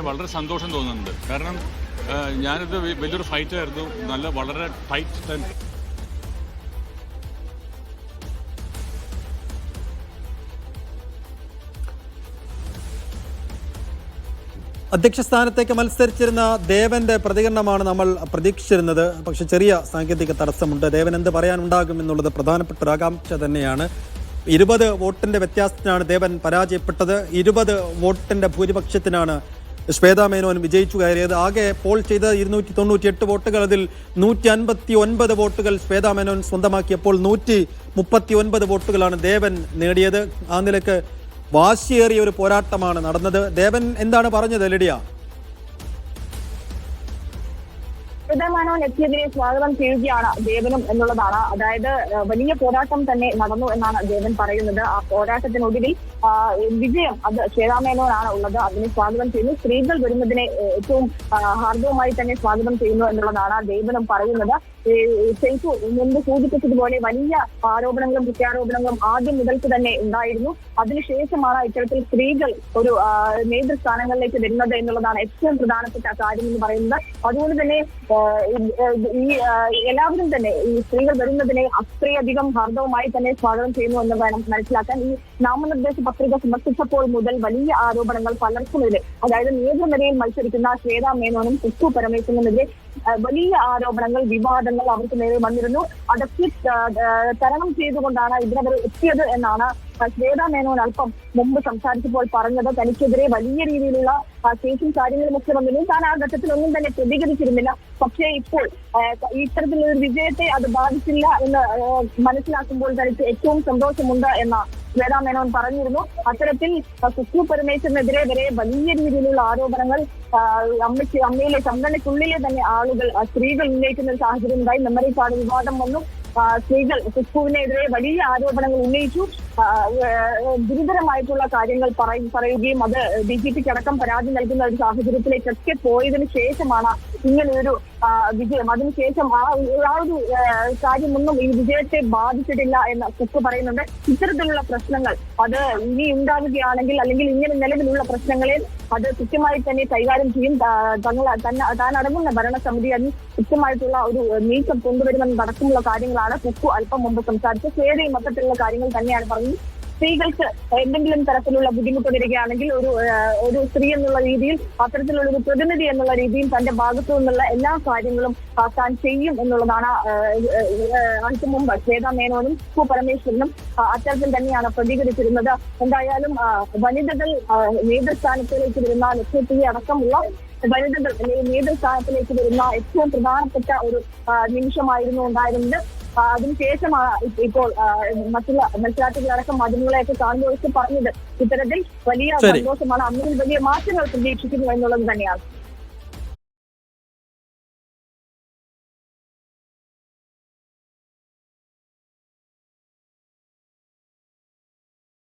വളരെ സന്തോഷം തോന്നുന്നുണ്ട്. കാരണം ഞാനിത് വലിയൊരു ഫൈറ്റായിരുന്നു. വളരെ ടൈറ്റ് അധ്യക്ഷ സ്ഥാനത്തേക്ക് മത്സരിച്ചിരുന്ന ദേവന്റെ പ്രതികരണമാണ് നമ്മൾ പ്രതീക്ഷിച്ചിരുന്നത്. പക്ഷെ ചെറിയ സാങ്കേതിക തടസ്സമുണ്ട്. ദേവൻ എന്ത് പറയാനുണ്ടാകും എന്നുള്ളത് പ്രധാനപ്പെട്ട ഒരു ആകാംക്ഷ തന്നെയാണ്. 20 വോട്ടിന്റെ വ്യത്യാസത്തിനാണ് ദേവൻ പരാജയപ്പെട്ടത്. 20 വോട്ടിന്റെ ഭൂരിപക്ഷത്തിനാണ് ശ്വേതാ മേനോൻ വിജയിച്ചു കയറിയത്. ആകെ പോൾ ചെയ്ത 298 വോട്ടുകൾ, അതിൽ 159 വോട്ടുകൾ ശ്വേതാ മേനോൻ സ്വന്തമാക്കിയപ്പോൾ 139 വോട്ടുകളാണ് ദേവൻ നേടിയത്. ആ നിലക്ക് വാശിയേറിയ ഒരു പോരാട്ടമാണ് നടന്നത്. ദേവൻ എന്താണ് പറഞ്ഞത് ലിഡിയ? എത്തിയതിനെ സ്വാഗതം ചെയ്യുകയാണ് ദേവനും എന്നുള്ളതാണ്. അതായത് വലിയ പോരാട്ടം തന്നെ നടന്നു എന്നാണ് ദേവൻ പറയുന്നത്. ആ പോരാട്ടത്തിനൊടുവിൽ വിജയം അത് ശ്വേതാ മേനോനാണ് ഉള്ളത്. അതിനെ സ്വാഗതം ചെയ്യുന്നു. സ്ത്രീകൾ വരുന്നതിനെ ഏറ്റവും ഹാർദവുമായി തന്നെ സ്വാഗതം ചെയ്യുന്നു എന്നുള്ളതാണ് ദേവനും പറയുന്നത്. മുമ്പ് സൂചിപ്പിച്ചതുപോലെ വലിയ ആരോപണങ്ങളും പ്രത്യാരോപണങ്ങളും ആദ്യം മുതൽക്ക് തന്നെ ഉണ്ടായിരുന്നു. അതിനുശേഷമാണ് ഇത്തരത്തിൽ സ്ത്രീകൾ ഒരു നേതൃസ്ഥാനങ്ങളിലേക്ക് വരുന്നത് എന്നുള്ളതാണ് ഏറ്റവും പ്രധാനപ്പെട്ട കാര്യം എന്ന് പറയുന്നത്. അതുകൊണ്ട് തന്നെ ഈ എല്ലാവരും തന്നെ ഈ സ്ത്രീകൾ വരുന്നതിനെ അത്രയധികം ഹാർദവുമായി തന്നെ സ്വാഗതം ചെയ്യുന്നു എന്ന് വേണം മനസ്സിലാക്കാൻ. ഈ നാമനിർദ്ദേശ പത്രിക സമർപ്പിച്ചപ്പോൾ മുതൽ വലിയ ആരോപണങ്ങൾ പലർക്കുമെതിരെ, അതായത് നേതൃനിരയിൽ മത്സരിക്കുന്ന ശ്വേതാ മേനോനും കുക്കു പരമേശ്വരനുമെതിരെ വലിയ ആരോപണങ്ങൾ, വിവാദങ്ങൾ അവർക്ക് നേരെ വന്നിരുന്നു. അതൊക്കെ തരണം ചെയ്തുകൊണ്ടാണ് ഇതിനവർ എത്തിയത് എന്നാണ് ശ്വേതാ മേനോൻ അല്പം മുമ്പ് സംസാരിച്ചപ്പോൾ പറഞ്ഞത്. തനിക്കെതിരെ വലിയ രീതിയിലുള്ള കേസും കാര്യങ്ങളും ഒക്കെ വന്നിരുന്നു. താൻ ആ ഘട്ടത്തിലൊന്നും തന്നെ പ്രതികരിച്ചിരുന്നില്ല. പക്ഷേ ഇപ്പോൾ ഇത്തരത്തിലൊരു വിജയത്തെ അത് ബാധിച്ചില്ല എന്ന് മനസ്സിലാക്കുമ്പോൾ തനിക്ക് ഏറ്റവും സന്തോഷമുണ്ട് എന്ന ശ്വേതാ മേനോൻ പറഞ്ഞിരുന്നു. അത്തരത്തിൽ കുക്കു പരമേശ്വരനെതിരെ വരെ വലിയ രീതിയിലുള്ള ആരോപണങ്ങൾ അമ്മയിലെ സംഘടനയ്ക്കുള്ളിലെ തന്നെ ആളുകൾ, സ്ത്രീകൾ ഉന്നയിക്കുന്ന ഒരു സാഹചര്യം ഉണ്ടായി. മെമ്മറി കാർഡ് വിവാദം വന്നു. സ്ത്രീകൾ കുക്കുവിനെതിരെ വലിയ ആരോപണങ്ങൾ ഉന്നയിച്ചു. ഗുരുതരമായിട്ടുള്ള കാര്യങ്ങൾ പറയുകയും അത് DGPക്ക് അടക്കം പരാതി നൽകുന്ന ഒരു സാഹചര്യത്തിലേക്കൊക്കെ പോയതിനു ശേഷമാണ് ഇങ്ങനെയൊരു വിജയം. അതിനുശേഷം ആ ഒരു കാര്യമൊന്നും ഈ വിജയത്തെ ബാധിച്ചിട്ടില്ല എന്ന് കുക്ക് പറയുന്നുണ്ട്. ഇത്തരത്തിലുള്ള പ്രശ്നങ്ങൾ അത് ഇനി ഉണ്ടാവുകയാണെങ്കിൽ, അല്ലെങ്കിൽ ഇങ്ങനെ നിലവിലുള്ള പ്രശ്നങ്ങളെ അത് കൃത്യമായി തന്നെ കൈകാര്യം ചെയ്യും. താൻ അടങ്ങുന്ന ഭരണസമിതി അതിന് കൃത്യമായിട്ടുള്ള ഒരു നീക്കം കൊണ്ടുവരുമെന്ന് അടക്കമുള്ള കാര്യങ്ങളാണ് കുക്കു അല്പം മുമ്പ് സംസാരിച്ചത്. ശ്വേതയും മൊത്തത്തിലുള്ള കാര്യങ്ങൾ തന്നെയാണ് പറഞ്ഞത്. സ്ത്രീകൾക്ക് എന്തെങ്കിലും തരത്തിലുള്ള ബുദ്ധിമുട്ട് വരികയാണെങ്കിൽ ഒരു സ്ത്രീ എന്നുള്ള രീതിയിൽ, അത്തരത്തിലുള്ള ഒരു പ്രതിനിധി എന്നുള്ള രീതിയിൽ തന്റെ ഭാഗത്തു നിന്നുള്ള എല്ലാ കാര്യങ്ങളും താൻ ചെയ്യും എന്നുള്ളതാണ് അല്പം മുമ്പ് ശ്വേതാ മേനോനും കുക്കു പരമേശ്വരനും അത്തരത്തിൽ തന്നെയാണ് പ്രതികരിച്ചിരുന്നത്. എന്തായാലും വനിതകൾ നേതൃസ്ഥാനത്തിലേക്ക് വരുന്ന ലക്ഷ്യത്തിലെ അടക്കമുള്ള വനിതകൾ അല്ലെങ്കിൽ നേതൃസ്ഥാനത്തിലേക്ക് വരുന്ന ഏറ്റവും പ്രധാനപ്പെട്ട ഒരു നിമിഷമായിരുന്നു ഉണ്ടായിരുന്നത്. അതിനുശേഷമാണ് ഇപ്പോൾ മറ്റുള്ള മത്സരാർത്ഥികളടക്കം മാധ്യമങ്ങളെയൊക്കെ കാണുന്നവർക്ക് പറഞ്ഞത് ഇത്തരത്തിൽ വലിയ സന്തോഷമാണ്, അന്നിൽ വലിയ മാറ്റങ്ങൾ പ്രതീക്ഷിക്കുന്നു എന്നുള്ളത് തന്നെയാണ്.